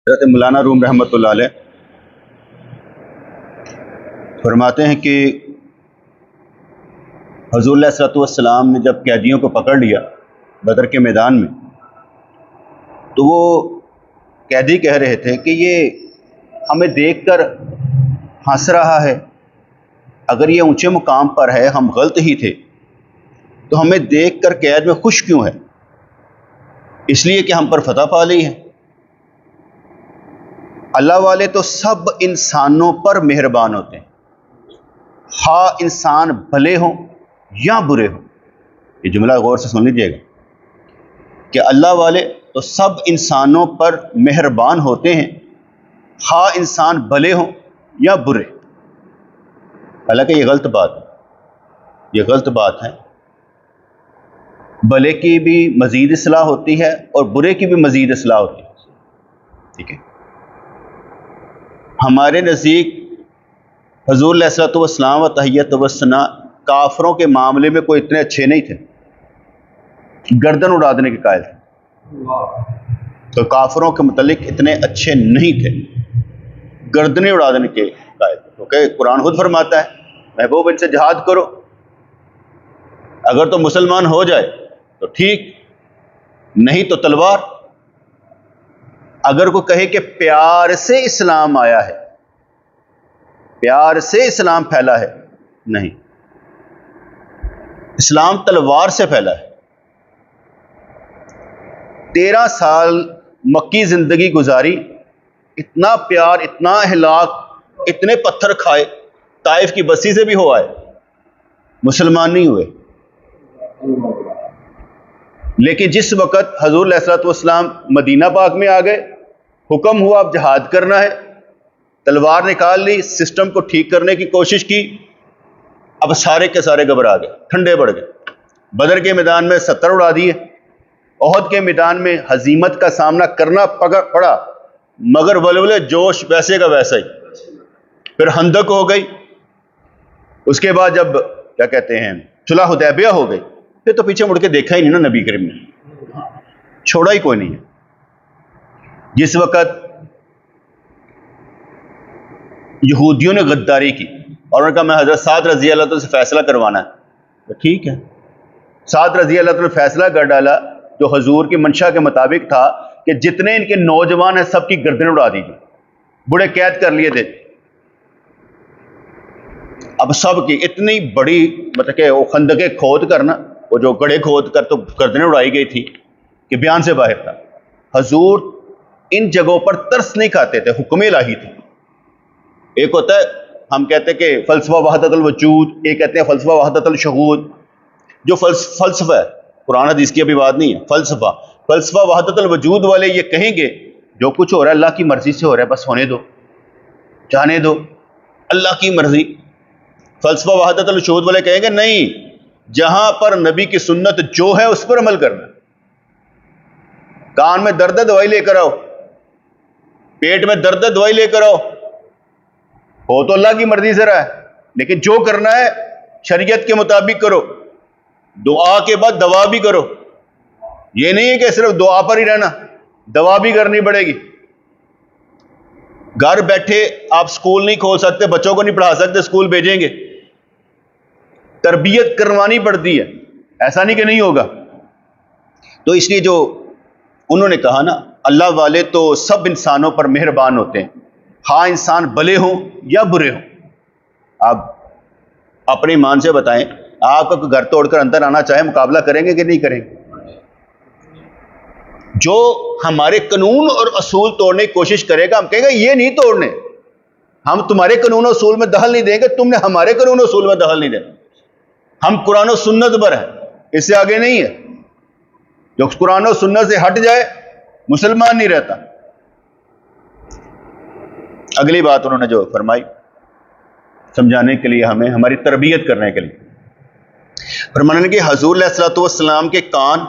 हज़रत मौलाना रूम रहमतुल्लाह अलैह फरमाते हैं कि हुज़ूर सल्लल्लाहु अलैहि वसल्लम ने जब कैदियों को पकड़ लिया बदर के मैदान में, तो वो कैदी कह रहे थे कि ये हमें देखकर हंस रहा है। अगर ये ऊंचे मुकाम पर है, हम गलत ही थे, तो हमें देखकर कैद में खुश क्यों है? इसलिए कि हम पर फतह पा ली है। अल्लाह वाले तो सब इंसानों पर मेहरबान होते हैं, हाँ इंसान भले हों या बुरे हों। ये जुमला गौर से सुन लीजिएगा कि अल्लाह वाले तो सब इंसानों पर मेहरबान होते हैं, हाँ इंसान भले हों या बुरे। हालांकि ये गलत बात है, ये गलत बात है। भले की भी मज़ीद इस्लाह होती है और बुरे की भी मज़ीद इस्लाह होती है। ठीक है, हमारे नज़दीक हुज़ूर सल्लल्लाहु अलैहि वसल्लम व तहियत व सना काफरों के मामले में कोई इतने अच्छे नहीं थे, गर्दन उड़ा देने के कायल थे। तो काफरों के मुतल्लिक इतने अच्छे नहीं थे, गर्दनें उड़ा देने के कायल थे। क्योंकि कुरान खुद फरमाता है, महबूब इनसे जिहाद करो, अगर तो मुसलमान हो जाए तो ठीक, नहीं तो तलवार। अगर कोई कहे कि प्यार से इस्लाम आया है, प्यार से इस्लाम फैला है, नहीं, इस्लाम तलवार से फैला है। 13 साल मक्की जिंदगी गुजारी, इतना प्यार, इतना अहलाक, इतने पत्थर खाए, ताइफ की बस्ती से भी हो आए, मुसलमान नहीं हुए। लेकिन जिस वक़्त हुज़ूर सल्लल्लाहु अलैहि वसल्लम मदीना पाक में आ गए, हुक्म हुआ अब जिहाद करना है, तलवार निकाल ली, सिस्टम को ठीक करने की कोशिश की, अब सारे के सारे घबरा गए, ठंडे पड़ गए। बदर के मैदान में 70 उड़ा दिए, ओहद के मैदान में हजीमत का सामना करना पड़ा, मगर वलवले जोश वैसे का वैसा ही। फिर हंदक हो गई, उसके बाद जब क्या कहते हैं सुलह हुदैबिया हो गई, फिर तो पीछे मुड़ के देखा ही नहीं ना नबी करीम ने, छोड़ा ही कोई नहीं है। जिस वक़्त यहूदियों ने गद्दारी की और उन्होंने कहा मैं हज़रत साद रज़ी अल्लाह तआला से फैसला करवाना है, तो ठीक है, साद रज़ी अल्लाह तआला ने फैसला कर डाला जो हुजूर की मंशा के मुताबिक था कि जितने इनके नौजवान हैं सबकी गर्दनें उड़ा दीजिए, बूढ़े कैद कर लिए थे। अब सब की इतनी बड़ी मतलब कि वो खंदके खोद करना, वो जो गड्ढे खोद कर तो गर्दनें उड़ाई गई थी कि बयान से बाहर था। हुजूर इन जगहों पर तरस नहीं खाते थे, हुक्म इलाही थी। एक होता है हम कहते हैं कि फ़लसफ़ा वहदतुल वजूद, एक कहते हैं फ़लसफ़ा वहदतुल शुहूद। जो फ़लसफ़ा है, कुरान हदीस की अभी बात नहीं है, फ़लसफ़ा वहदतुल वजूद वाले ये कहेंगे जो कुछ हो रहा है अल्लाह की मर्जी से हो रहा है, बस होने दो, जाने दो, अल्लाह की मर्जी। फ़लसफ़ा वहदतुल शुहूद वाले कहेंगे नहीं, जहां पर नबी की सुन्नत जो है उस पर अमल करना। कान में दर्द है दवाई लेकर आओ, पेट में दर्द है दवाई लेकर आओ, हो तो अल्लाह की मर्जी से रहा है, लेकिन जो करना है शरीयत के मुताबिक करो, दुआ के बाद दवा भी करो। ये नहीं है कि सिर्फ दुआ पर ही रहना, दवा भी करनी पड़ेगी। घर बैठे आप स्कूल नहीं खोल सकते, बच्चों को नहीं पढ़ा सकते, स्कूल भेजेंगे, तरबियत करवानी पड़ती है, ऐसा नहीं कि नहीं होगा। तो इसलिए जो उन्होंने कहा ना, अल्लाह वाले तो सब इंसानों पर मेहरबान होते हैं, हाँ इंसान भले हों या बुरे हों। आप अपने ईमान से बताएं, आपका घर तोड़कर अंदर आना चाहे, मुकाबला करेंगे कि नहीं करेंगे? जो हमारे कानून और असूल तोड़ने की कोशिश करेगा, हम कहेंगे ये नहीं तोड़ने, हम तुम्हारे कानून और असूल में दखल नहीं देंगे, तुमने हमारे कानून और असूल में दखल नहीं देना। हम कुरान और सुन्नत पर है, इससे आगे नहीं है। जो कुरान और सुन्नत से हट जाए मुसलमान नहीं रहता। अगली बात उन्होंने जो फरमाई समझाने के लिए, हमें हमारी तरबियत करने के लिए, फरमाने कि हुज़ूर सल्लल्लाहु अलैहि वसल्लम के कान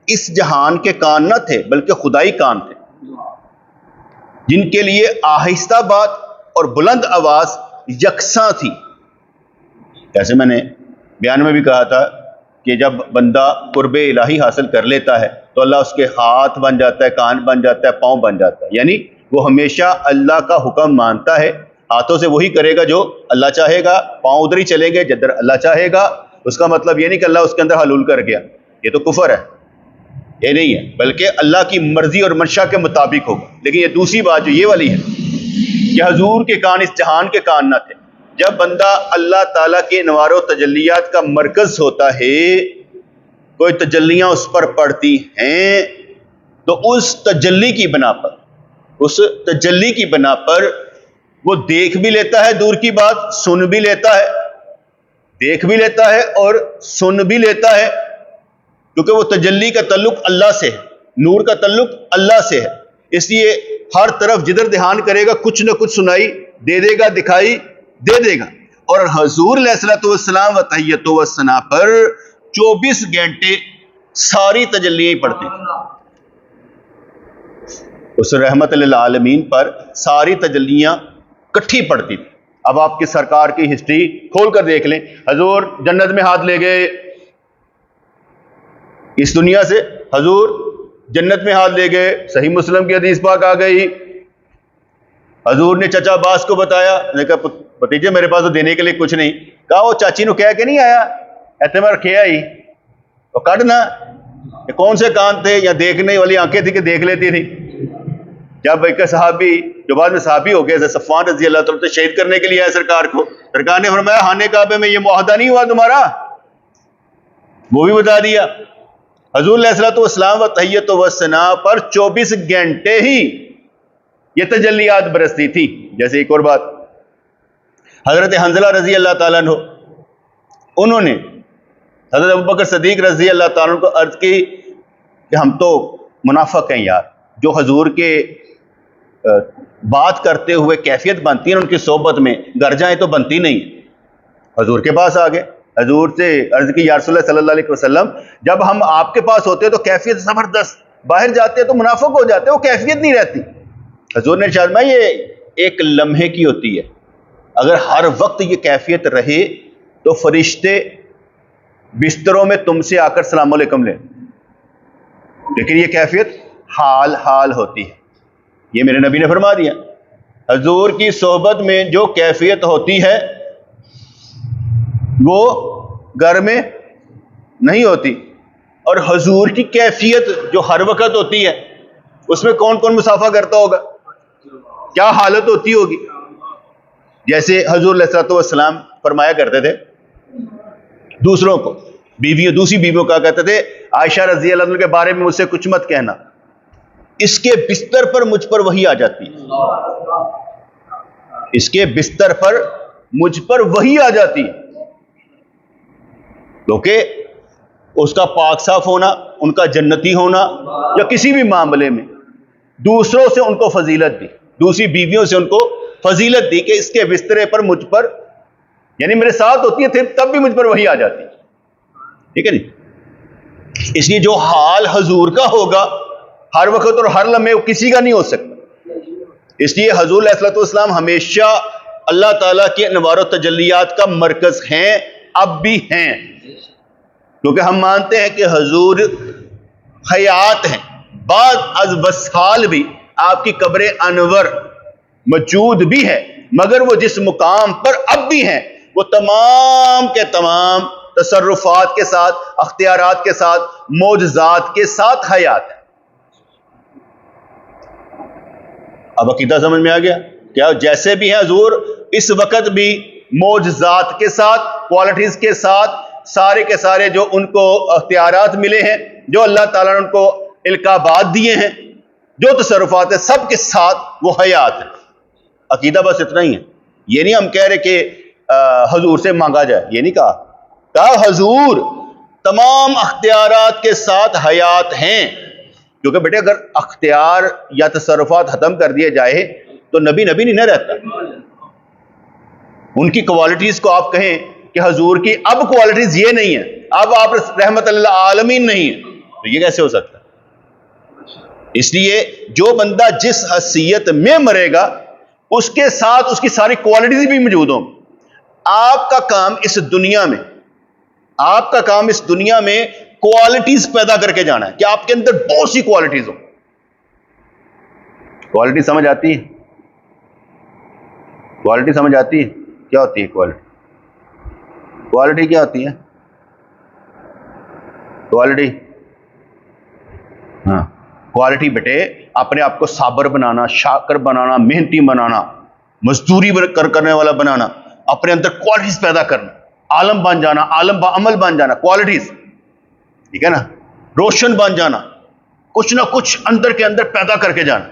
इस जहान के कान न थे, बल्कि खुदाई कान थे, जिनके लिए आहिस्ता बात और बुलंद आवाज यकसा थी। जैसे मैंने बयान में भी कहा था कि जब बंदा कुर्बे इलाही हासिल कर लेता है तो अल्लाह उसके हाथ बन जाता है, कान बन जाता है, पाँव बन जाता है, यानी वो हमेशा अल्लाह का हुक्म मानता है, हाथों से वही करेगा जो अल्लाह चाहेगा, पाँव उधर ही चलेंगे जिधर अल्लाह चाहेगा। उसका मतलब ये नहीं कि अल्लाह उसके अंदर हलूल कर गया, ये तो कुफर है, ये नहीं है, बल्कि अल्लाह की मर्जी और मंशा के मुताबिक होगा। लेकिन ये दूसरी बात जो ये वाली है कि हजूर के कान इस जहान के कान ना थे। जब बंदा अल्लाह ताला के नवारो तजल्लियात का मरकज होता है, कोई तजल्लियां उस पर पड़ती हैं, तो उस तजल्ली की बना पर, उस तजल्ली की बना पर वो देख भी लेता है, दूर की बात सुन भी लेता है, देख भी लेता है और सुन भी लेता है, क्योंकि वो तजल्ली का तल्लुक अल्लाह से है, नूर का तल्लुक अल्लाह से है। इसलिए हर तरफ जिधर ध्यान करेगा कुछ न कुछ सुनाई दे देगा, दिखाई दे देगा। और हजूर अलैहिस्सलाम व तहियतो व सना पर 24 घंटे सारी तजल्लियां पढ़ते थे। उस रहमत लिल आलमीन पर सारी तजल्लियां इकट्ठी पड़ती थी। अब आपकी सरकार की हिस्ट्री खोल कर देख लें। हजूर जन्नत में हाथ ले गए, इस दुनिया से हजूर जन्नत में हाथ ले गए, सही मुस्लिम की हदीस पाक आ गई। हजूर ने चचा अब्बास को बताया, ने कहा भतीजे मेरे पास तो देने के लिए कुछ नहीं। कहा वो चाची ने कह के नहीं आया, एतमार रखे आई तो काटना। ये कौन से कान थे या देखने वाली आंखें थी कि देख लेती थी। जब एक सहाबी जो बाद में सहाबी हो गए, सफ़वान रज़ी अल्लाह तआला शहीद करने के लिए आए सरकार को, सरकार ने फरमाया खाने काबे में ये मुआहदा नहीं हुआ तुम्हारा, वो भी बता दिया। हजूर अलैहिस्सलाम व तहियतो व सना पर 24 घंटे ही ये तजल्लियात बरसती थी। जैसे एक और बात, हजरत हंज़ला रजी अल्लाह ताला अन्हु, उन्होंने हजरत अबू बकर सदीक रजी अल्लाह ताला को अर्ज की कि हम तो मुनाफिक हैं यार, जो हजूर के बात करते हुए कैफियत बनती है उनकी सोहबत में, घर जाए तो बनती नहीं। हजूर के पास आ गए, हजूर से अर्ज की या रसूलल्लाह सल्लल्लाहु अलैहि वसल्लम, जब हम आपके पास होते हैं तो कैफियत जबरदस्त, बाहर जाते हैं तो मुनाफिक हो जाते हैं, वो कैफियत नहीं रहती। हजूर ने इरशाद फरमाया ये एक लम्हे की होती है, अगर हर वक्त ये कैफियत रहे तो फरिश्ते बिस्तरों में तुमसे आकर सलाम अलैकुम ले, लेकिन ये कैफियत हाल हाल होती है। ये मेरे नबी ने फरमा दिया। हजूर की सोहबत में जो कैफियत होती है वो घर में नहीं होती, और हजूर की कैफियत जो हर वक्त होती है उसमें कौन कौन मुसाफा करता होगा, क्या हालत होती होगी। जैसे हजूर अलैहिस्सलातु वस्सलाम फरमाया करते थे दूसरों को, बीवियों, दूसरी बीवियों का कहते थे, आयशा रजी अल्लाह अन्हा के बारे में मुझसे कुछ मत कहना, इसके बिस्तर पर मुझ पर वही आ जाती है, इसके बिस्तर पर मुझ पर वही आ जाती है। क्योंकि उसका पाक साफ होना, उनका जन्नती होना, या किसी भी मामले में दूसरों से उनको फजीलत दी, दूसरी बीवियों से उनको फजीलत दी कि इसके बिस्तरे पर मुझ पर, यानी मेरे साथ होती है तब भी मुझ पर वही आ जाती है। ठीक है जी। इसलिए जो हाल हजूर का होगा हर वक्त और हर लम्हे किसी का नहीं हो सकता। इसलिए हजूर अलैहिस्सलाम हमेशा अल्लाह ताला के नवारो तजल्लियात का मरकज हैं, अब भी हैं, क्योंकि हम मानते हैं कि हजूर हयात हैं। बाद अज वसाल भी आपकी कब्र अनवर मौजूद भी है, मगर वो जिस मुकाम पर अब भी हैं वो तमाम के तमाम तसर्रुफात के साथ, अख्तियारात के साथ, मौजज़ात के साथ हयात है। अब अकीदा समझ में आ गया क्या? जैसे भी है हजूर इस वक्त भी मौजज़ात के साथ, क्वालिटीज के साथ, सारे के सारे जो उनको अख्तियारात मिले हैं, जो अल्लाह ताला ने उनको इल्काबात दिए हैं, जो तसर्रुफात है, सब के साथ वो हयात है। अकीदा बस इतना ही है। ये नहीं हम कह रहे कि हजूर से मांगा जाए, ये नहीं कहा हजूर तमाम अख्तियारात के साथ हयात हैं। क्योंकि बेटे अगर अख्तियार या तसर्रुफात खत्म कर दिए जाए तो नबी नबी नहीं ना रहता। उनकी क्वालिटीज को आप कहें कि हजूर की अब क्वालिटीज ये नहीं है, अब आप रहमतुल आलमीन नहीं है, तो ये कैसे हो सकता है? इसलिए जो बंदा जिस हसीयत में मरेगा उसके साथ उसकी सारी क्वालिटीज भी मौजूद हों। आपका काम इस दुनिया में, आपका काम इस दुनिया में क्वालिटीज पैदा करके जाना है कि आपके अंदर बहुत सी क्वालिटीज हो। क्वालिटी समझ आती है? क्वालिटी समझ आती है? क्या होती है क्वालिटी? क्वालिटी क्या होती है? क्वालिटी, हाँ, क्वालिटी बेटे अपने आप को साबर बनाना, शाकर बनाना, मेहनती बनाना, मजदूरी करने वाला बनाना, अपने अंदर क्वालिटीज पैदा करना, आलम बन जाना, अमल बन जाना, क्वालिटीज, ठीक है ना, रोशन बन जाना, कुछ ना कुछ अंदर के अंदर पैदा करके जाना,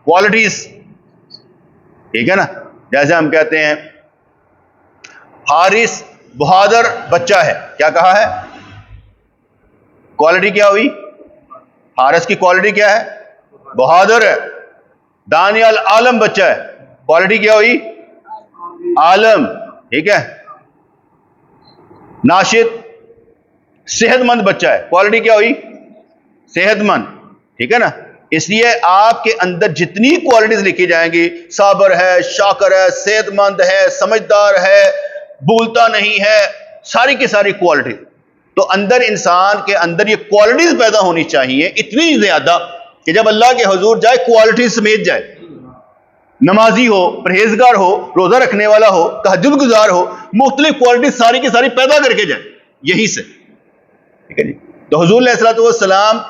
क्वालिटीज, ठीक है ना। जैसे हम कहते हैं हारिस बहादुर बच्चा है, क्या कहा है? क्वालिटी क्या हुई? हारिस की क्वालिटी क्या है? बहादुर है। दानियल आलम बच्चा है, क्वालिटी क्या हुई? आलम, ठीक है। नाशिद सेहतमंद बच्चा है, क्वालिटी क्या हुई? सेहतमंद, ठीक है ना। इसलिए आपके अंदर जितनी क्वालिटीज लिखी जाएंगी, साबर है, शाकर है, सेहतमंद है, समझदार है, भूलता नहीं है, सारी की सारी क्वालिटी, तो अंदर इंसान के अंदर ये क्वालिटीज पैदा होनी चाहिए, इतनी ज्यादा कि जब अल्लाह के हुजूर जाए क्वालिटी समेत जाए। नमाजी हो, परहेजगार हो, रोजा रखने वाला हो, तहज्जुद गुजार हो, मुख्तलिफ क्वालिटी सारी की सारी पैदा करके जाए यहीं से, ठीक है जी। तो हुजूर अलैहिस्सलाम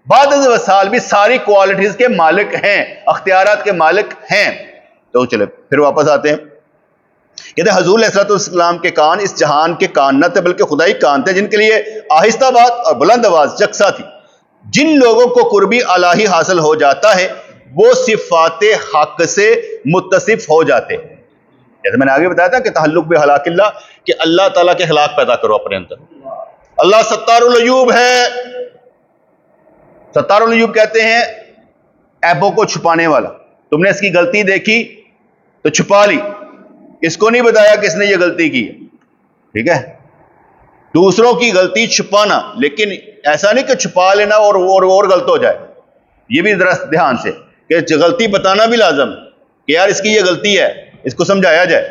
बाद वसाल भी सारी क्वालिटीज के मालिक हैं, अख्तियारात के मालिक हैं। तो चले फिर वापस आते हैं, कहते हुजूर अलैहिस्सलाम के कान इस जहान के कान न थे बल्कि खुदाई कान थे, जिनके लिए आहिस्ता बात और बुलंद आवाज यकसा थी। जिन लोगों को कुर्बी अलाही हासिल हो जाता है वो सिफाते हक से मुत्तसिफ हो जाते हैं। जैसे मैंने आगे बताया था कि तहल्लुक भी हलाकिल्ला, कि अल्लाह ताला के खिलाफ पैदा करो अपने अंदर। अल्लाह सत्तारुल अयूब है। सत्तारुल अयूब कहते हैं ऐबों को छुपाने वाला। तुमने इसकी गलती देखी तो छुपा ली, इसको नहीं बताया किसने ये गलती की, ठीक है। दूसरों की गलती छुपाना, लेकिन ऐसा नहीं कि छुपा लेना और गलत हो जाए। ये भी जरा ध्यान से कि गलती बताना भी लाजम कि यार इसकी ये गलती है, इसको समझाया जाए,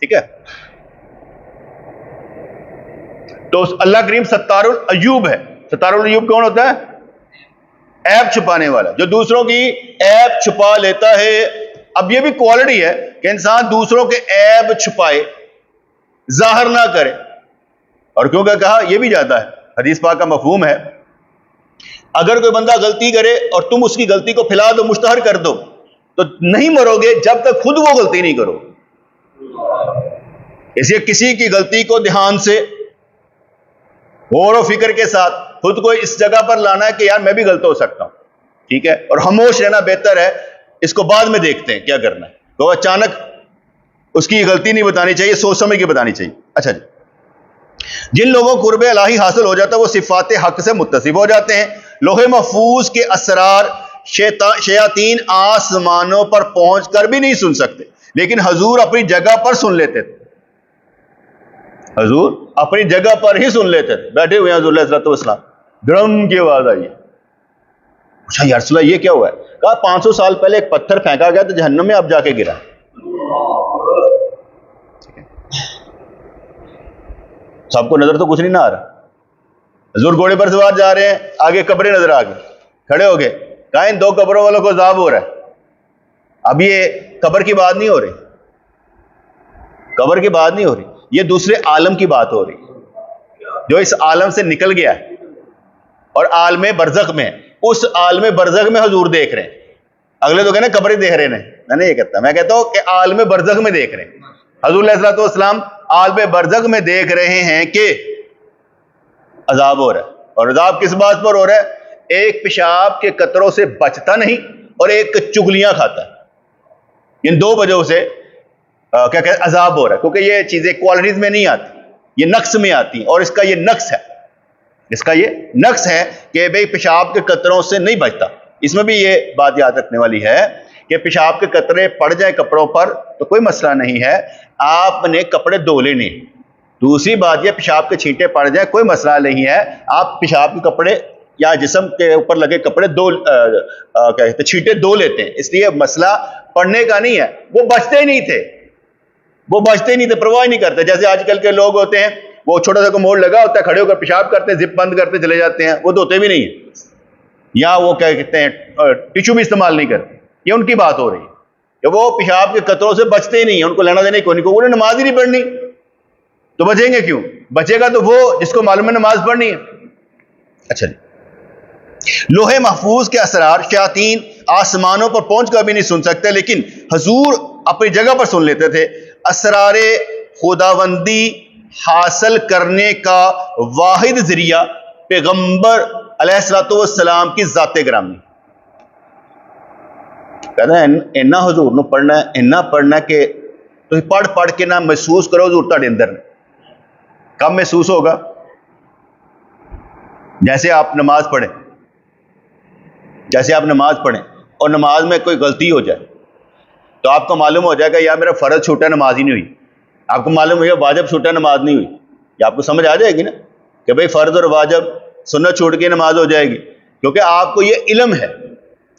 ठीक है। तो अल्लाह करीम सत्तारुल अयूब है। सत्तारुल अयूब कौन होता है? ऐब छुपाने वाला, जो दूसरों की ऐब छुपा लेता है। अब ये भी क्वालिटी है कि इंसान दूसरों के ऐब छुपाए, जाहिर ना करे। और क्योंकि कहा यह भी जाता है, हदीस पाक का मफहूम है, अगर कोई बंदा गलती करे और तुम उसकी गलती को फैला दो, मुश्तहर कर दो, तो नहीं मरोगे जब तक खुद वो गलती नहीं करो। इसलिए किसी की गलती को ध्यान से गौर व फिक्र के साथ खुद को इस जगह पर लाना है कि यार मैं भी गलत हो सकता हूं, ठीक है, और खामोश रहना बेहतर है। इसको बाद में देखते हैं क्या करना है। तो अचानक उसकी गलती नहीं बतानी चाहिए, सोच समझ के बतानी चाहिए। अच्छा जी, जिन लोगों को कुर्बे इलाही हासिल हो जाता है वो सिफात हक से मुत्तसिफ हो जाते हैं। लोहे महफूज के असरार शयातीन आसमानों पर पहुंच कर भी नहीं सुन सकते, लेकिन हजूर अपनी जगह पर सुन लेते थे। हजूर अपनी जगह पर ही सुन लेते थे, बैठे हुए हैं हजूर अलैहिस्सलाम, ड्रम की आवाज आई है। पूछा या रसूल अल्लाह ये क्या हुआ है? कहा 500 साल पहले एक पत्थर फेंका गया तो जहन्नम में अब जाके गिरा। सबको नजर तो कुछ नहीं ना आ रहा। हजूर घोड़े पर सवार जा रहे हैं, आगे कब्रें नजर आ गई, खड़े हो गए, कहा इन 2 कब्रों वालों को अज़ाब हो रहा है। अब ये कब्र की बात नहीं हो रही, कब्र की बात नहीं हो रही, ये दूसरे आलम की बात हो रही, जो इस आलम से निकल गया है और आलम बरज़ख में, उस आलम बरज़ख में हजूर देख रहे हैं। अगले तो कहने कब्रें देख रहे हैं, मैंने ये कहता, मैं कहता हूं कि आलम बरज़ख में देख रहे हैं। हजूर अलैहिस्सलाम आलम बरज़ख में देख रहे हैं कि अजाब हो रहा है। और अजाब किस बात पर हो रहा है? एक पेशाब के कतरों से बचता नहीं और एक चुगलियां खाता है। इन 2 वजहों से क्या कहते हैं अजाब हो रहा है, क्योंकि ये चीजें क्वालिटीज में नहीं आती, ये नक्स में आती। और इसका ये नक्स है, इसका ये नक्स है कि भाई पेशाब के कतरों से नहीं बचता। इसमें भी ये बात याद रखने वाली है कि पेशाब के कतरे पड़ जाए कपड़ों पर तो कोई मसला नहीं है, आपने कपड़े धो लेने। दूसरी बात ये पेशाब के छींटे पड़ जाए कोई मसला नहीं है, आप पेशाब के कपड़े या जिस्म के ऊपर लगे कपड़े कहते छींटे धो लेते हैं। इसलिए मसला पढ़ने का नहीं है, वो बचते ही नहीं थे, वो बचते ही नहीं थे, परवाह नहीं करते। जैसे आजकल के लोग होते हैं, वो छोटा सा मोड़ लगा होता है, खड़े होकर पेशाब करते हैं, जिप बंद करते चले जाते हैं, वो धोते भी नहीं है, या वो क्या कहते हैं टिश्यू भी इस्तेमाल नहीं करते। ये उनकी बात हो रही है कि वो पेशाब के कतरों से बचते ही नहीं है, उनको लेना देना ही कोई नहीं, उन्हें नमाज ही नहीं पढ़नी, तो बचेंगे क्यों? बचेगा तो वो जिसको मालूम है नमाज पढ़नी है। अच्छा जी, लोहे महफूज के असरार शयातीन आसमानों पर पहुंच कर भी नहीं सुन सकते, लेकिन हुजूर अपनी जगह पर सुन लेते थे। असरारे खुदावंदी हासिल करने का वाहिद जरिया पैगंबर अलैहिस्सलातु वस्सलाम की जाते ग्रामी। कहता है इन्ना हुजूर ਨੂੰ पढ़ना है, इन्ना पढ़ना कि तुम पढ़ पढ़ के ना महसूस करो हुजूर ਤੁਹਾਡੇ अंदर। कब महसूस होगा? जैसे आप नमाज पढ़ें, जैसे आप नमाज पढ़ें और नमाज में कोई गलती हो जाए तो आपको मालूम हो जाएगा यार मेरा फर्ज छूटा, नमाज ही नहीं हुई। आपको मालूम है वाजिब छूटा, नमाज नहीं हुई। ये आपको समझ आ जाएगी ना कि भाई फर्ज और वाजिब सुन्नत छूट के नमाज हो जाएगी, क्योंकि आपको ये इल्म है,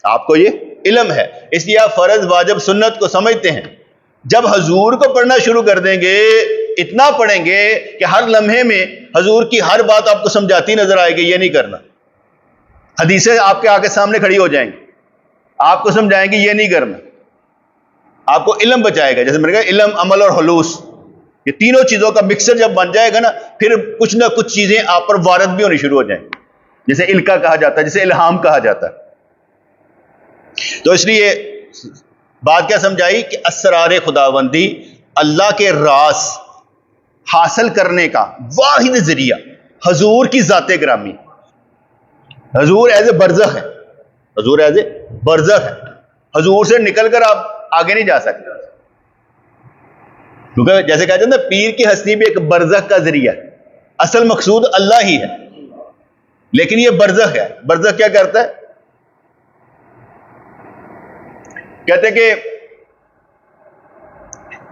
आपको ये इल्म है, इसलिए आप फर्ज वाजिब सुन्नत को समझते हैं। जब हजूर को पढ़ना शुरू कर देंगे, इतना पढ़ेंगे कि हर लम्हे में हजूर की हर बात आपको समझाती नजर आएगी। ये नहीं करना, हदीसें आपके आगे सामने खड़ी हो जाएंगी, आपको समझाएंगे ये नहीं करना, आपको इल्म बचाएगा। जैसे मैंने कहा इल्म, अमल और हुलूस, ये तीनों चीजों का मिक्सर जब बन जाएगा ना, फिर कुछ ना कुछ चीजें आप पर वारद भी होनी शुरू हो जाएंगी, जैसे इल्का कहा जाता है, जैसे इल्हाम कहा जाता है। तो इसलिए बात क्या समझाई कि असरारे खुदाबंदी अल्लाह के राज हासिल करने का वाहिद जरिया हजूर की जाते ग्रामी। हजूर एज ए बरज़ख है, हजूर एज ए बरज़ख है, हजूर से निकलकर आप आगे नहीं जा सकते, क्योंकि जैसे कहते हैं ना पीर की हस्ती भी एक बरज़ख का जरिया है, असल मकसूद अल्लाह ही है, लेकिन ये बरज़ख है। बरज़ख क्या करता है? कहते हैं कि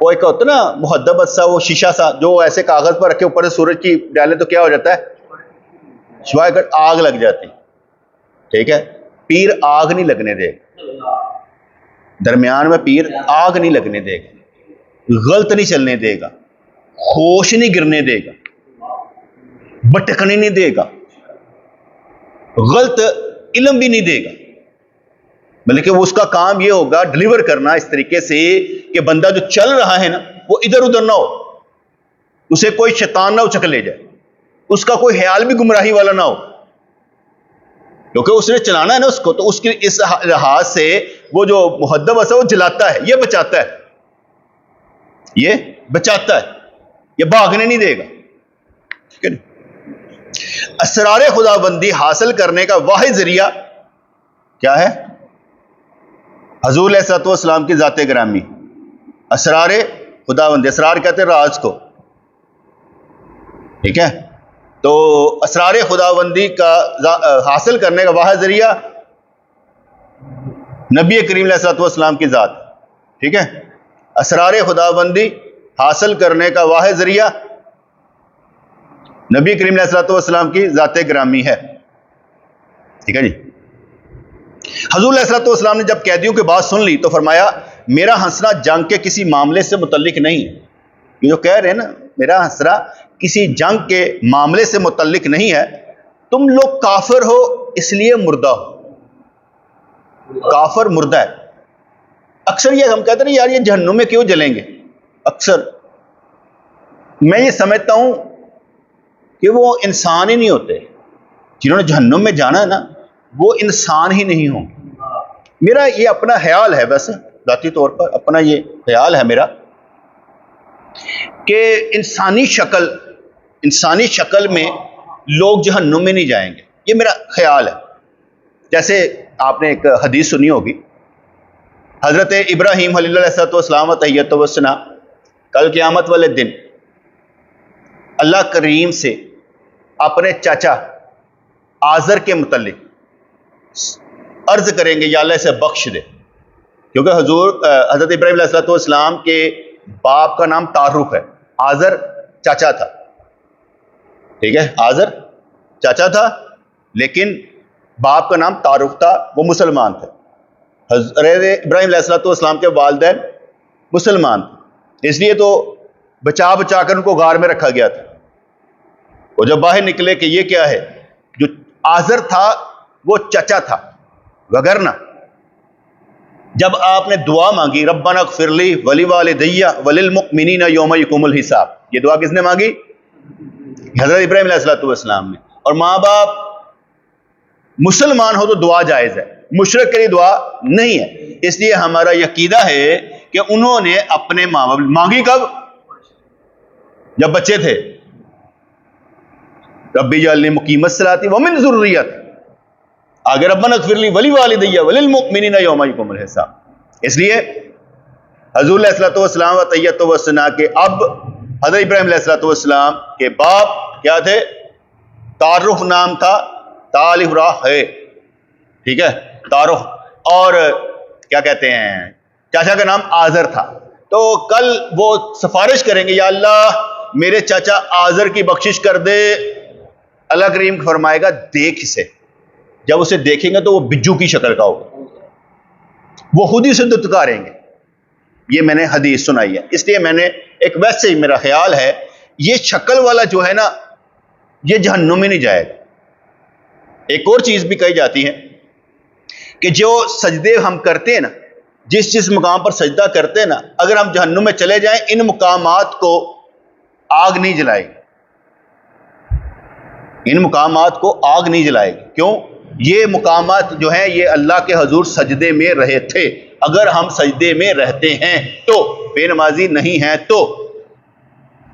वो एक होता ना मुहद्दब सा, वो शीशा सा जो ऐसे कागज पर रखे ऊपर से सूरज की डाले तो क्या हो जाता है? शिवाय कर आग लग जाती। ठीक है, पीर आग नहीं लगने देगा, दरमियान में पीर आग नहीं लगने देगा, गलत नहीं चलने देगा, होश नहीं गिरने देगा, भटकने नहीं देगा, गलत इल्म भी नहीं देगा, बल्कि वो उसका काम ये होगा डिलीवर करना इस तरीके से कि बंदा जो चल रहा है ना वो इधर उधर ना हो, उसे कोई शैतान ना उचक ले जाए, उसका कोई ख्याल भी गुमराही वाला ना हो, क्योंकि उसने चलाना है ना उसको, तो उसके इस लिहाज से वो जो मुहद्दब है वो जलाता है, ये बचाता है, ये बचाता है, ये भागने नहीं देगा। ठीक है, असरारे खुदाबंदी हासिल करने का वाहिद जरिया क्या है? हजूर अलैहिस्सलातु वस्सलाम की जाते ग्रामी। असरारे खुदाबंदी, असरार कहते हैं राज को। ठीक है, तो असरारे खुदाबंदी का हासिल करने का वाहिद जरिया नबी करीम अलैहिस्सलातु वस्सलाम की जात। ठीक है, असरारे खुदाबंदी हासिल करने का वाहिद जरिया नबी करीम अलैहिस्सलातु वस्सलाम की जाते ग्रामी है। ठीक है जी, हजूर अलैहिस्सलातु वस्सलाम ने जब कैदियों की बात सुन ली तो फरमाया मेरा हंसना जंग के किसी मामले से मुतल्लिक नहीं है। ये जो कह रहे हैं ना मेरा हंसना किसी जंग के मामले से मुतल्लिक नहीं है, तुम लोग काफिर हो इसलिए मुर्दा हो। काफिर मुर्दा है। अक्सर ये हम कहते हैं यार ये जहन्नुम में क्यों जलेंगे, अक्सर मैं ये समझता हूं कि वो इंसान ही नहीं होते, जिन्होंने जहन्नुम में जाना है ना वो इंसान ही नहीं होंगे। मेरा ये अपना ख्याल है, वैसे जाती तौर पर अपना ये ख्याल है मेरा कि इंसानी शक्ल में लोग जहन्नुम में नहीं जाएंगे, ये मेरा ख्याल है। जैसे आपने एक हदीस सुनी होगी, हजरत इब्राहीम अलैहिस्सलाम तहियत वसना कल क़यामत वाले दिन अल्लाह करीम से अपने चाचा आज़र के मुतल्लिक अर्ज करेंगे या अल्लाह इसे बख्श दे, क्योंकि हजरत इब्राहीम अलैहिस्सलाम के बाप का नाम तारुफ है, आज़र चाचा था। ठीक है, आज़र चाचा था लेकिन बाप का नाम तारुफ था, वो मुसलमान थे। हजरत इब्राहीम अलैहिस्सलाम के वालिदैन मुसलमान थे, इसलिए तो बचा बचा कर उनको गार में रखा गया था। वो जब बाहर निकले कि ये क्या है, जो आज़र था वो चचा था, वगरना जब आपने दुआ मांगी, रब्बना ग़फ़िरली वली वालिदैया वलिल मुमिनीना यौम यक़ूमुल हिसाब, ये दुआ किसने मांगी? हज़रत इब्राहीम अलैहिस्सलाम ने। और माँ बाप मुसलमान हो तो दुआ जायज़ है, मुशरिक के लिए दुआ नहीं है। इसलिए हमारा यकीदा है कि उन्होंने अपने माँ बाप मांगी कब? जब बच्चे थे। रब्बी जअलनी मुकीमस सलाती व मिन ज़ुर्रियती, आगे रब्बना ग़फ़िरली वली वालिदैया वलिल मुमिनीना यौम यक़ूमुल हिसाब। इसलिए हुज़ूर अलैहिस्सलाम व तय्यत व सना के अब हज़रत इब्राहीम अलैहिस्सलाम के बाप क्या थे? तारुफ नाम था, तालिफ राह है, ठीक है, तारुफ। और क्या कहते हैं, चाचा का नाम आज़र था। तो कल वो सिफारिश करेंगे, या अल्लाह मेरे चाचा आज़र की बख्शिश कर दे। अल्लाह करीम फरमाएगा देख इसे। जब उसे देखेंगे तो वो बिज्जू की शक्ल का होगा, वो खुद ही से दुत्कारेंगे। ये मैंने हदीस सुनाई है, इसलिए मैंने एक, वैसे ही मेरा ख्याल है ये शक्ल वाला जो है ना, ये जहन्नुम में नहीं जाएगा। एक और चीज भी कही जाती है कि जो सजदे हम करते हैं ना, जिस जिस मुकाम पर सजदा करते हैं ना, अगर हम जहन्नुम में चले जाएं, इन मुकामात को आग नहीं जलाएगी, इन मुकामात को आग नहीं जलाएगी। क्यों? ये मुकामात जो है ये अल्लाह के हजूर सजदे में रहे थे। अगर हम सजदे में रहते हैं तो, बेनमाजी नहीं है तो,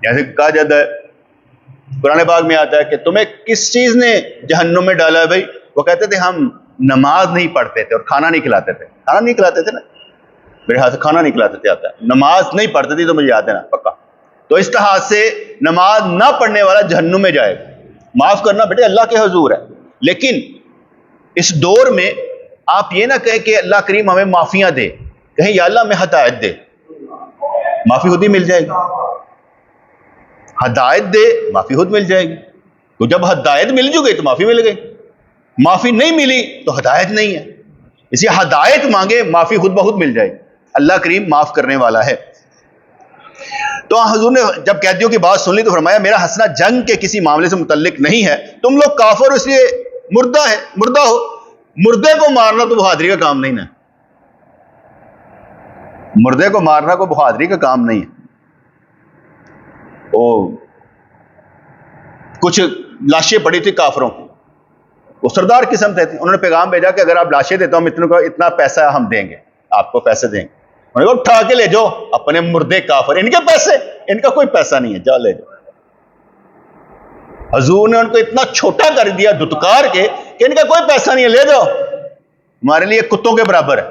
जैसे कहा जाता है कुरान पाक में आता है कि तुम्हें किस चीज ने जहन्नुम में डाला है भाई? वो कहते थे हम नमाज नहीं पढ़ते थे और खाना नहीं खिलाते थे। खाना नहीं खिलाते थे ना, मेरे हाथ से खाना नहीं खिलाते थे, आता है नमाज नहीं पढ़ते थे, तो मुझे याद है ना पक्का। तो इस तरह से नमाज ना पढ़ने वाला जहन्नुम में जाएगा। माफ करना बेटे, अल्लाह के हजूर है, लेकिन इस दौर में आप ये ना कहें कि अल्लाह करीम हमें माफियां दे, कहें या अल्लाह हमें हदायत दे, माफी खुद ही मिल जाएगी। हदायत दे, माफी खुद मिल जाएगी। तो जब हदायत मिल गई तो माफी मिल गई, माफी नहीं मिली तो हदायत नहीं है। इसलिए हदायत मांगे, माफी खुद ब खुद मिल जाएगी। अल्लाह करीम माफ करने वाला है। तो हुजूर ने जब कैदियों की बात सुन ली तो फरमाया मेरा हंसना जंग के किसी मामले से मुतल्लिक नहीं है, तुम लोग काफिर हो इसलिए मुर्दा है, मुर्दा हो। मुर्दे को मारना तो बहादुरी का काम नहीं ना, मुर्दे को मारना को बहादुरी का काम नहीं है। वो कुछ लाशें पड़ी थी काफिरों की, वो सरदार किस्म थे, उन्होंने पैगाम भेजा कि अगर आप लाशें देते हो हम इतना पैसा हम देंगे, आपको पैसे देंगे। उन्होंने कहा उठा के ले जाओ अपने मुर्दे काफिर, इनके पैसे, इनका कोई पैसा नहीं है, जा ले जाओ। हजूर ने उनको इतना छोटा कर दिया दुत्कार के कि इनका कोई पैसा नहीं है, ले जाओ, हमारे लिए कुत्तों के बराबर है।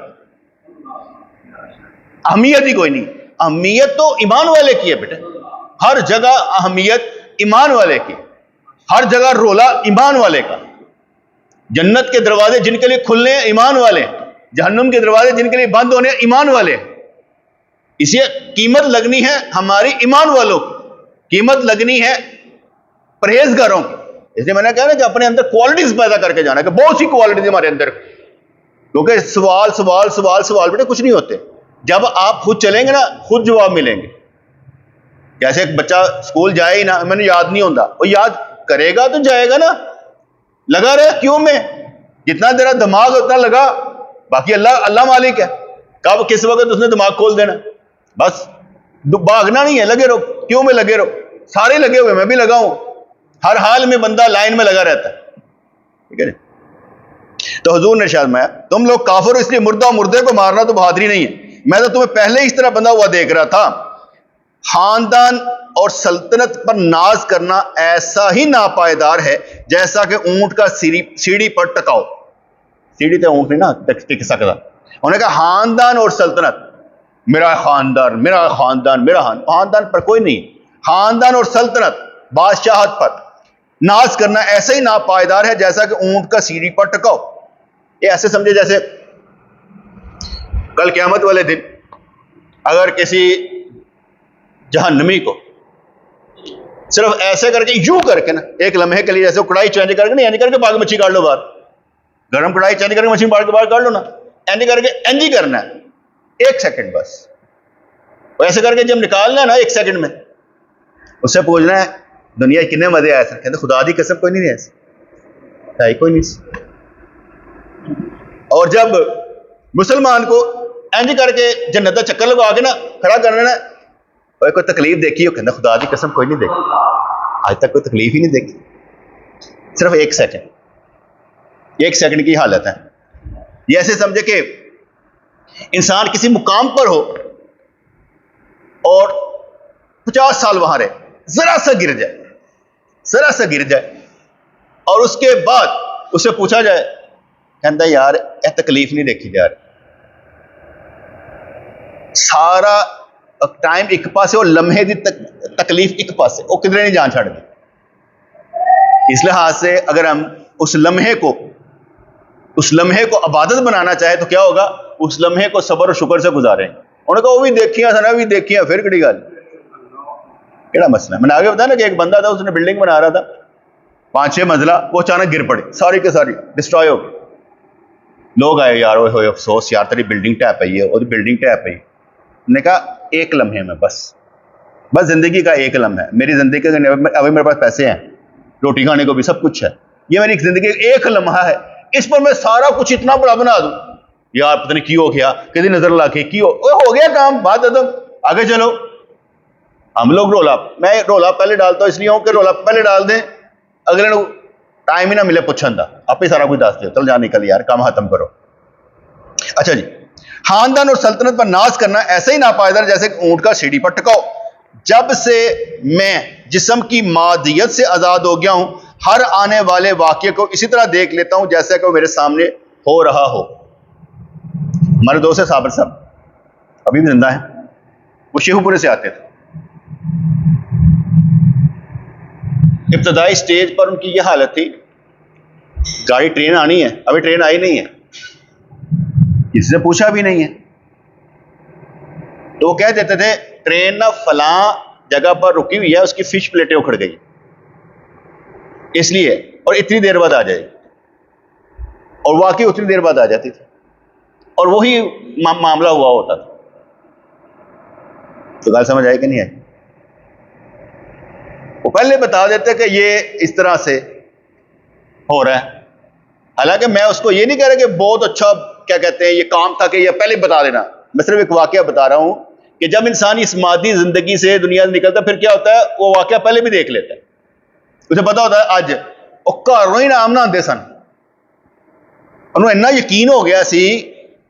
अहमियत ही कोई नहीं। अहमियत तो ईमान वाले की है बेटे, हर जगह अहमियत ईमान वाले की, हर जगह रोला ईमान वाले का। जन्नत के दरवाजे जिनके लिए खुलने हैं ईमान वाले, जहन्नुम के दरवाजे जिनके लिए बंद होने ईमान वाले। इसे कीमत लगनी है हमारी ईमान वालों की, कीमत लगनी है परहेजगारों की। इसलिए मैंने कहा ना कि अपने अंदर क्वालिटीज पैदा करके जाना, कि बहुत सी क्वालिटीज हमारे अंदर, क्योंकि सवाल सवाल सवाल सवाल बेटे कुछ नहीं होते। जब आप खुद चलेंगे ना, खुद जवाब मिलेंगे। जैसे एक बच्चा स्कूल जाए ही ना, मैंने याद नहीं होता, वो याद करेगा तो जाएगा ना, लगा रहे क्यों में, जितना तेरा दिमाग उतना लगा, बाकी अल्लाह अल्लाह मालिक है, कब किस वक्त उसने दिमाग खोल देना। बस भागना नहीं है, लगे रहो, क्यों में लगे रहो, सारे लगे हुए, मैं भी लगा हूं, हर हाल में बंदा लाइन में लगा रहता है, ठीक है। तो हुजूर ने इरशाद फरमाया तुम लोग काफिर हो इसलिए मुर्दा, मुर्दे को मारना तो बहादुरी नहीं है। मैं तो तुम्हें पहले इस तरह बंधा हुआ देख रहा था। खानदान और सल्तनत पर नाज करना ऐसा ही नापायदार है जैसा कि ऊंट का सीढ़ी पर टकाओ। सीढ़ी तो ऊंट नहीं ना टिक सकता। उन्होंने कहा खानदान और सल्तनत, मेरा खानदान, मेरा खानदान, मेरा खानदान पर कोई नहीं, खानदान और सल्तनत, बादशाहत पर नाज करना ऐसा ही नापायदार है जैसा कि ऊंट का सीढ़ी पर टकाओ। ये ऐसे समझे जैसे कल क़यामत वाले दिन अगर किसी जहन्नमी को सिर्फ ऐसे करके यूं करके ना, एक लम्हे के लिए, जैसे कढ़ाई चेंज करके नहीं, करके बाग मच्छी काट लो बाहर, गर्म कढ़ाई चेंज करके मछली बाहर काट लो ना, एंजी करके एंजी करना है, 1 सेकंड बस। ऐसे करके जब निकालना है ना 1 सेकंड में, उससे पूछना है दुनिया कितने मजे आए सर, कहते खुदा दी कसम कोई नहीं ऐसे, कोई नहीं। और जब मुसलमान को इंज करके जन्नत का चक्कर लगा के ना खड़ा कर लेना, और कोई तकलीफ देखी हो, कहना खुदा की कसम कोई नहीं देखी, आज तक कोई तकलीफ ही नहीं देखी। सिर्फ 1 सेकंड की हालत है। ये ऐसे समझे कि इंसान किसी मुकाम पर हो और 50 साल वहां रहे, जरा सा गिर जाए और उसके बाद उससे पूछा जाए, कहता यार यह तकलीफ नहीं देखी जा रही, सारा टाइम एक पासे और लम्हे की तकलीफ एक पासे, वो किधरे नहीं जान छड़ दी। इस लिहाज से अगर हम उस लम्हे को इबादत बनाना चाहे तो क्या होगा, उस लम्हे को सब्र और शुक्र से गुजारें। उन्होंने कहा वो भी देखिया सना भी देखिया, फिर कड़ी गल केड़ा मसला। मैंने आगे बताया ना कि एक बंदा था, उसने बिल्डिंग बना रहा था 5-6 मंजिला, वो अचानक गिर पड़ी, सारी के सारी डिस्ट्रॉय हो गई। लोग आए, यार ओए अफसोस यार तेरी बिल्डिंग टैप आई है, और बिल्डिंग टैप आई। मैंने कहा एक लम्हे में बस जिंदगी का एक लम्हा है, मेरी जिंदगी के अभी मेरे पास पैसे हैं, रोटी खाने को भी सब कुछ है, ये मेरी जिंदगी एक लम्हा है, इस पर मैं सारा कुछ इतना बड़ा बना दूं, यार पता नहीं की हो गया, कभी नजर ला के की हो गया काम, बात खत्म, आगे चलो। हम लोग मैं रोला पहले डालता हूं, इसलिए हूं कि रोला पहले डाल दें, अगले को टाइम ही ना मिले पूछन का, आप ही सारा कुछ दस दो, चल जा निकल यार, काम खत्म करो। अच्छा जी, खानदान और सल्तनत पर नाज करना ऐसे ही नापायदार जैसे ऊंट का सीढ़ी पर टिकाओ। जब से मैं जिस्म की मादियत से आजाद हो गया हूं, हर आने वाले वाक्य को इसी तरह देख लेता हूं जैसे कि वो मेरे सामने हो रहा हो। हमारे दोस्त है साबिर साहब, अभी भी जिंदा है, वो शेखुपुरे से आते थे। इब्तदाई स्टेज पर उनकी यह हालत थी, गाड़ी ट्रेन आनी है, अभी ट्रेन आई नहीं है, किसी से पूछा भी नहीं है, तो वो कह देते थे ट्रेन ना फलां जगह पर रुकी हुई है, उसकी फिश प्लेटें उखड़ गई इसलिए, और इतनी देर बाद आ जाएगी, और वाकई उतनी देर बाद आ जाती थी, और वही मामला हुआ होता था। तो गल समझ आई कि नहीं आई? वो पहले बता देते कि ये इस तरह से हो रहा है। हालांकि मैं उसको ये नहीं कह रहा कि बहुत अच्छा क्या कहते हैं ये काम था कि ये पहले बता देना, मैं सिर्फ एक वाकया बता रहा हूं कि जब इंसान इस मादी जिंदगी से दुनिया से निकलता फिर क्या होता है, वो वाकया पहले भी देख लेता है, उसे पता होता है अज वो घरों ही नाम ना आते सन, उन्होंने इन्ना यकीन हो गया सी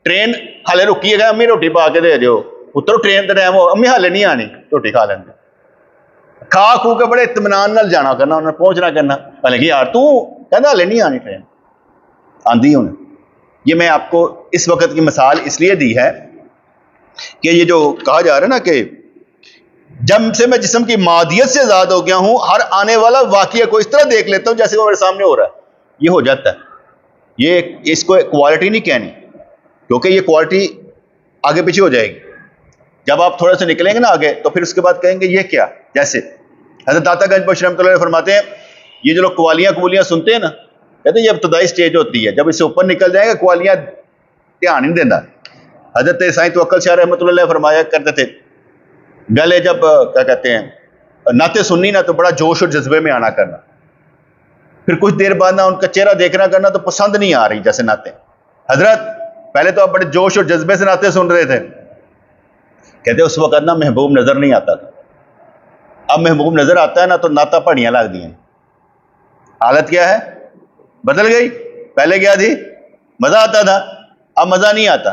ट्रेन हाले रुकी है, अम्मी रोटी पा के दे दो, उतरो ट्रेन का टाइम हो, अम्मी हाले नहीं आनी, रोटी खा लेंगे, खा खू के बड़े इत्मीनान नाल जाना करना, उन्हें पहुंचना करना, हालांकि यार तू कहना हाले नहीं आनी ट्रेन, आंधी होने। ये मैं आपको इस वक्त की मिसाल इसलिए दी है कि ये जो कहा जा रहा है ना कि जब से मैं जिस्म की मादियत से आजाद हो गया हूं, हर आने वाला वाकया को इस तरह देख लेता हूं जैसे वो मेरे सामने हो रहा है, ये हो जाता है। ये इसको क्वालिटी नहीं कहनी, क्योंकि ये क्वालिटी आगे पीछे हो जाएगी। जब आप थोड़ा सा निकलेंगे ना आगे, तो फिर उसके बाद कहेंगे ये क्या, जैसे हज़रत दातागंज बशीर रहमतुल्लाह फरमाते हैं, ये जो लोग कवालियां सुनते हैं ना, कहते हैं ये इब्तदाई स्टेज होती है, जब इससे ऊपर निकल जाएगा कवालियां ध्यान नहीं देना। हजरत साईं तवक्कल शाह रहमतुल्लाह फरमाया करते थे, गले जब क्या कहते हैं नाते सुननी ना तो बड़ा जोश और जज्बे में आना करना, फिर कुछ देर बाद ना उनका चेहरा देखना करना तो पसंद नहीं आ रही जैसे नाते। हजरत पहले तो आप बड़े जोश और जज्बे से नाते सुन रहे थे, कहते उस वक्त ना महबूब नजर नहीं आता था, अब महबूब नजर आता है ना तो नाता पहाड़ियां लग दी हैं। हालत क्या है, बदल गई। पहले क्या थी, मजा आता था, अब मजा नहीं आता,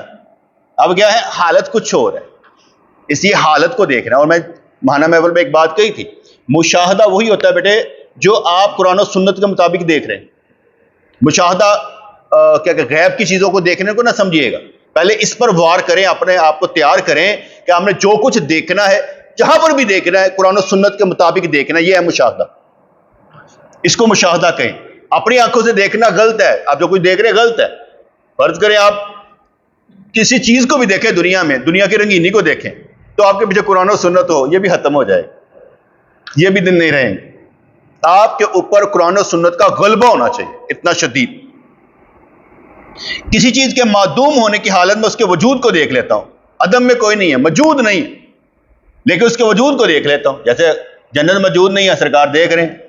अब क्या है, हालत कुछ और है। इसलिए हालत को देखना। और मैं महाना महफिल में एक बात कही थी, मुशाहदा वही होता है बेटे जो आप कुरान और सुन्नत के मुताबिक देख रहे हैं। मुशाहदा क्या गैब की चीजों को देखने को ना समझिएगा, पहले इस पर वार करें, अपने आप को तैयार करें कि हमने जो कुछ देखना है, जहां पर भी देखना है, कुरान और सुन्नत के मुताबिक देखना, यह है मुशाहदा। इसको मुशाहदा कहें। अपनी आंखों से देखना गलत है, आप जो कुछ देख रहे हैं गलत है। फर्ज करें आप किसी चीज को भी देखें दुनिया में, दुनिया की रंगीनी को देखें, तो आपके पीछे कुरान और सुन्नत हो, यह भी खत्म हो जाए, ये भी दिन नहीं रहेंगे। आपके ऊपर कुरान और सुन्नत का गलबा होना चाहिए, इतना शदीद। किसी चीज के मादूम होने की हालत में उसके वजूद को देख लेता हूं, अदम में कोई नहीं है, मौजूद नहीं है, लेकिन उसके वजूद को देख लेता हूं। जैसे जन्नत मौजूद नहीं है, सरकार देख रहे हैं,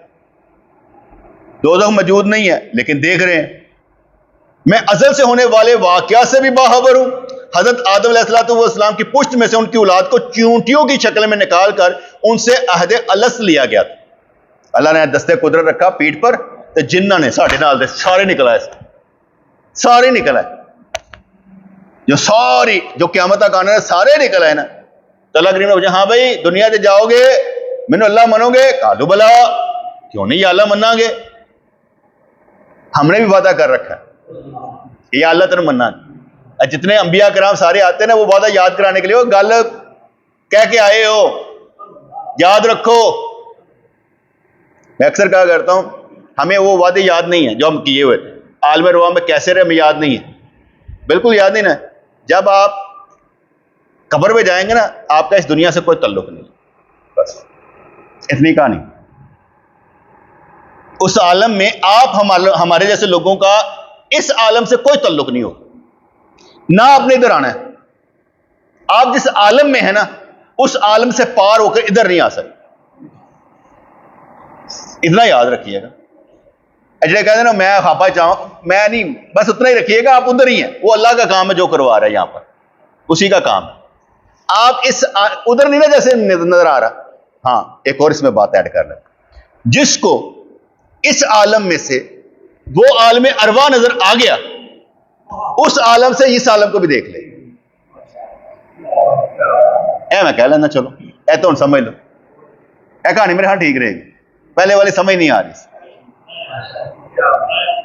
दोज़ख मौजूद नहीं है लेकिन देख रहे हैं, मैं अजल से होने वाले वाकया से भी बाखबर हूं। हजरत आदम अलैहिस्सलाम की पुश्त में से उनकी औलाद को चूंटियों की शक्ल में निकाल कर उनसे अहद अलस लिया गया था। अल्लाह ने दस्ते कुदरत रखा पीठ पर, तो जिन्ना ने साढ़े नाल दे सारे निकल आए, सारे निकल आए, जो क़यामत तक आने सारे निकल आए ना। तो अल्लाह करीम ने पूछा, हाँ भाई दुनिया से जाओगे, मैंने अल्लाह मनोगे? कालू बला, क्यों नहीं, या अल्लाह मनागे, हमने भी वादा कर रखा है या अल्लाह तेरे मन्ना। जितने अंबिया कराम सारे आते हैं ना, वो वादा याद कराने के लिए, वो गल कह के आए हो, याद रखो। मैं अक्सर कहा करता हूं, हमें वो वादे याद नहीं है जो हम किए हुए थे। आलम रुआ में कैसे रहे हमें याद नहीं है, बिल्कुल याद नहीं ना। जब आप कब्र में जाएंगे ना, आपका इस दुनिया से कोई ताल्लुक नहीं, बस इतनी कहानी। उस आलम में आप हमारे जैसे लोगों का इस आलम से कोई ताल्लुक नहीं हो, ना आपने इधर आना है। आप जिस आलम में है ना, उस आलम से पार होकर इधर नहीं आ सकते, इतना याद रखिएगा। अजय कहते ना, मैं खापा चाहूं, मैं नहीं, बस उतना ही रखिएगा, आप उधर ही हैं। वो अल्लाह का काम है जो करवा रहा है यहां पर, उसी का काम है। आप इस उधर नहीं ना जैसे नजर आ रहा। हाँ, एक और इसमें बात ऐड कर रहे, जिसको इस आलम में से वो आलम अरवा नजर आ गया, उस आलम से इस आलम को भी देख ले। ए मैं कह लेना, चलो ए तो समझ लो, ए कहानी मेरे हाँ ठीक रहेगी। पहले वाली समझ नहीं आ रही,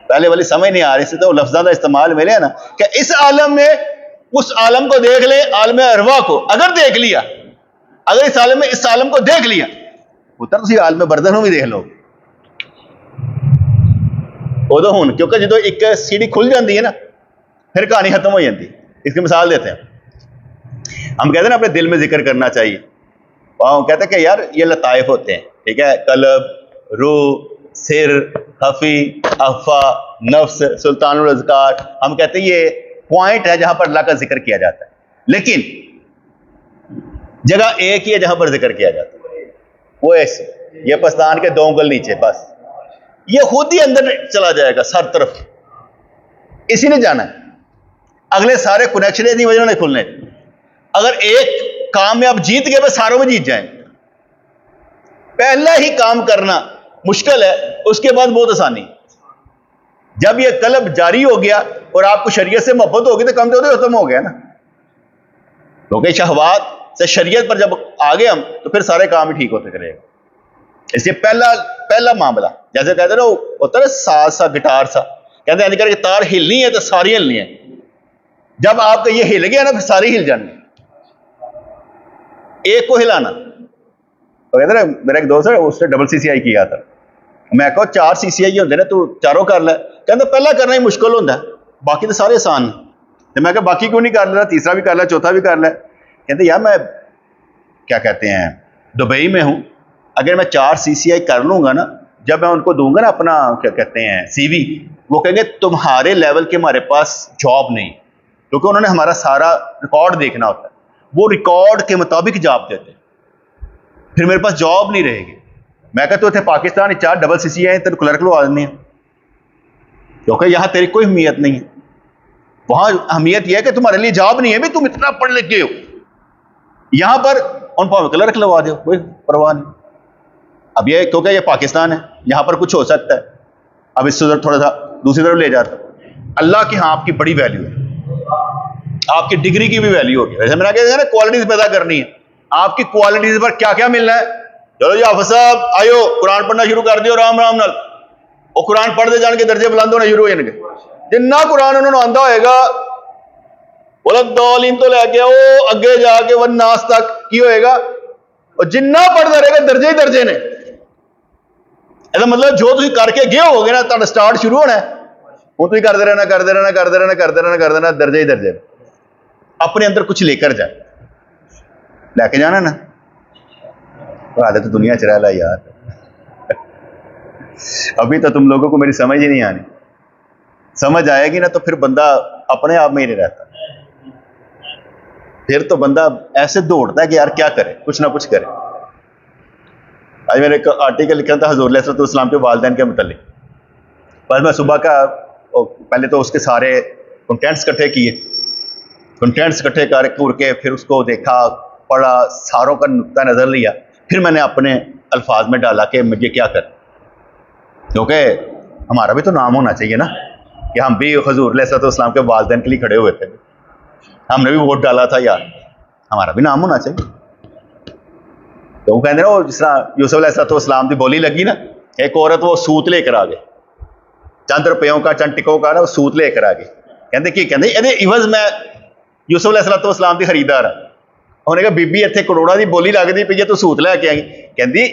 पहले वाली समझ नहीं आ रही थी, तो लफ्ज़ों का इस्तेमाल मिले ना कि इस आलम में उस आलम को देख ले, आलम अरवा को अगर देख लिया, अगर इस आलम में इस आलम को देख लिया, उतर तुम आलम बर्दन भी देख लो। उदो हूं क्योंकि जो एक सीढ़ी खुल जाती है ना, फिर कहानी खत्म हो जाती है। इसकी मिसाल देते हैं, हम कहते हैं ना अपने दिल में जिक्र करना चाहिए, और हम कहते हैं कि यार ये लताइफ होते हैं, ठीक है, कल्ब, रूह, सिर, खफी, अफा, नफ्स, सुल्तानुल अज़कार। हम कहते हैं ये पॉइंट है जहां पर अल्लाह का जिक्र किया जाता है, लेकिन जगह एक ही है जहां पर जिक्र किया जाता है, वो ऐसे ये पस्तान के 2 उंगल नीचे, बस ये खुद ही अंदर चला जाएगा सर तरफ, इसी ने जाना है। अगले सारे कनेक्शन इतनी वजह नहीं खुलने। अगर एक काम में आप जीत गए, बस सारों में जीत जाएं। पहला ही काम करना मुश्किल है, उसके बाद बहुत आसानी। जब ये कल्ब जारी हो गया और आपको शरीयत से मोहब्बत होगी, तो कम तो खत्म हो गया ना। क्योंकि शहवात से शरीयत पर जब आ गए हम, तो फिर सारे काम ही ठीक होते करेगा। इसलिए पहला मामला, जैसे कहते ना होता है साज सा गिटार सा, कहते हैं करके तार हिलनी है तो सारी हिलनी है। जब आपका ये हिल गया ना, फिर सारी हिल जानी। एक को हिलाना, तो कहते ना, मेरा एक दोस्त है उसने डबल CCI किया था। मैं कहो 4 CCI होंगे ना, तू चारों कर ले। कहते पहला करना ही मुश्किल होता है, बाकी तो सारे आसान है। तो मैं कहा बाकी क्यों नहीं कर लेना, तीसरा भी कर ले, चौथा भी कर ले। कहते यार मैं क्या कहते हैं दुबई में हूं, अगर मैं 4 CCI कर लूंगा ना, जब मैं उनको दूंगा ना अपना क्या कहते हैं CV, वो कहेंगे तुम्हारे लेवल के हमारे पास जॉब नहीं, क्योंकि उन्होंने हमारा सारा रिकॉर्ड देखना होता है। वो रिकॉर्ड के मुताबिक जॉब देते, फिर मेरे पास जॉब नहीं रहेगी। मैं कहता थे पाकिस्तान 4 डबल CCI तेरे क्लर्क लगा देने हैं, क्योंकि यहां तेरी कोई अहमियत नहीं है। वहां अहमियत यह है कि तुम्हारे लिए जॉब नहीं है, भी तुम इतना पढ़ लिख के हो। यहां पर उन भाव क्लर्क लगा दो, कोई परवाह नहीं। अब ये क्योंकि ये पाकिस्तान है, यहां पर कुछ हो सकता है। अब इससे थोड़ा सा दूसरी तरफ ले जाता, अल्लाह की हाँ आपकी बड़ी वैल्यू है, आपकी डिग्री की भी वैल्यू होगी। वैसे मैंने कहते हैं ना क्वालिटीज पैदा करनी है, आपकी क्वालिटीज पर क्या क्या मिलना है। चलो जी हाफिज साहब आयो, कुरान पढ़ना शुरू कर दियो राम राम नाल, और कुरान पढ़ते जान के दर्जे बुलंद होने शुरू हो जाएंगे। जिन्ना कुरान उन्होंने आंदा होएगा, दौलीन तो लैके वो अगे जाके वन नास तक की होएगा, और जिन्ना पढ़ता रहेगा दर्जे ही दर्जे ने। मतलब जो तुम करके गए होगे ना, तुहाडा स्टार्ट शुरू होना है, वो तुम करते रहना करते रहना करते रहना करते रहना करते रहना, दर्जे ही दर्जे। अपने अंदर कुछ लेकर जाए, लेके जाना ना, आदत तो दुनिया च रह ला यार। अभी तो तुम लोगों को मेरी समझ ही नहीं आनी, समझ आएगी ना तो फिर बंदा अपने आप में ही नहीं रहता। फिर तो बंदा ऐसे दौड़ता है कि यार क्या करे, कुछ ना कुछ करे। आज मैंने एक आर्टिकल लिखा था हजूर अलैहिस्सलाम के वालिदैन के मुतालिक, बस मैं सुबह का पहले तो उसके सारे कंटेंट्स इकट्ठे किए, कंटेंट्स इकट्ठे करके फिर उसको देखा, पढ़ा, सारों का नुक्ता नज़र लिया, फिर मैंने अपने अल्फाज में डाला कि मुझे क्या कर, क्योंकि हमारा भी तो नाम होना चाहिए ना कि हम भी हुजूर अलैहिस्सलाम के वालिदैन के लिए खड़े हुए थे, हमने भी वोट डाला था यार, हमारा भी नाम होना चाहिए। तो वो कहते ना, वो जिस तरह यूसुफ अलैहिस्सलाम की बोली लगी ना, एक औरत वो सूत लेकर आ गई, चंद रुपयों का चंद टिकों का ना, वो सूत लेकर आ गई। कहते की कहते ये इवज मैं यूसुफ अलैहिस्सलाम की खरीदार हाँ। उन्हें कहा बीबी इतने करोड़ों की बोली लगती पई है, तू सूत लैके आई, कहती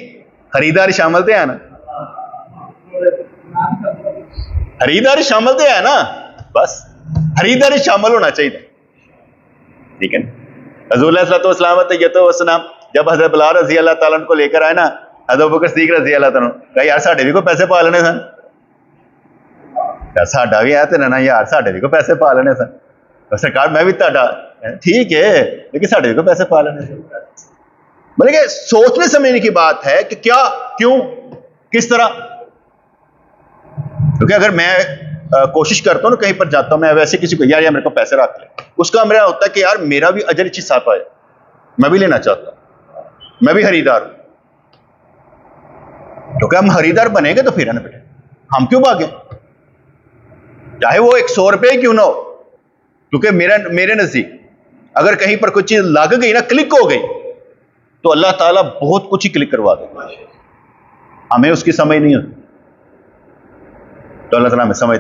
खरीदार शामिल तो है ना, खरीदारी शामिल तो है ना, बस खरीदारी शामिल होना चाहिए, ठीक है ना। हज़ूर अलैहिस्सलाम तैय्यतुस्सलाम जब हज़रत बिलाल रज़ी अल्लाह तआला को लेकर आए ना, हज़रत अबू बकर सिद्दीक़ रज़ी अल्लाह तआला कहा यार साढ़े भी कोई पैसे पा लेने सन, साडा भी है तेरे ना यार, साढ़े भी कोई पैसे पा लेने सन, सरकार मैं भी ताड़ा, ठीक है लेकिन साढ़े भी कोई पैसे पा लेने सन। मतलब कि सोचने समझने की बात है कि क्या, क्यों, किस तरह, क्योंकि अगर मैं कोशिश करता हूँ ना, कहीं पर जाता हूँ मैं, वैसे किसी को यार मेरे को पैसे रख ले, उसका मेरा होता है कि यार मेरा भी अजर इस हिस्सा पाए, मैं भी लेना चाहता हूँ, मैं भी खरीदार हूं, क्योंकि हम खरीदार बनेंगे तो फिर है ना बेटे, हम क्यों भागे, चाहे वो 100 रुपये क्यों ना हो, क्योंकि मेरे नजदीक अगर कहीं पर कोई चीज लग गई ना, क्लिक हो गई, तो अल्लाह ताला बहुत कुछ ही क्लिक करवा देगा, हमें उसकी समझ नहीं होती, तो अल्लाह ताला हमें समझ